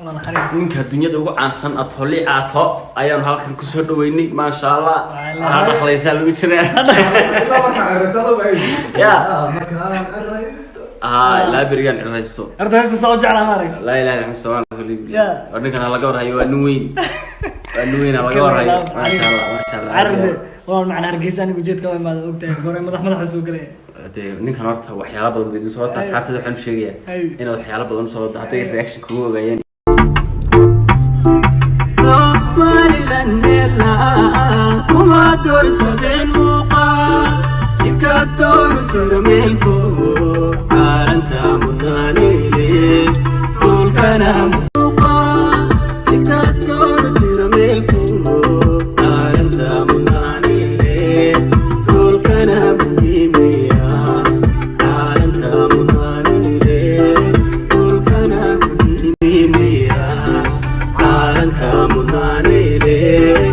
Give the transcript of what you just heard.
منك الدنيا دوق عن سنة طلي عطاء أيام هالكن كسر دويني ما شاء الله هذا خليس هذا بيشري يا لا بريان الرئيسو صوت على مارك لا مستوى يا ورنيك أنا لقوا رأي ونوين لقوا رأي ما شاء الله عرض والله معنا هرجيسان وجيت كمان ما وقتها قرر مدح حسوق ليه ninkan horta waxyaalo badan bay soo wada asxaabtada waxaan sheegayaa in waxyaalo badan soo wada haday reaction kugu ogaayeen Somalilandela kuma dorsadeen muuqaal si kastoo turmeel fog aaranka mudanile dhulkana muuqaal si kastoo turmeel fog aaranka mudanile dhulkana Kamu nani le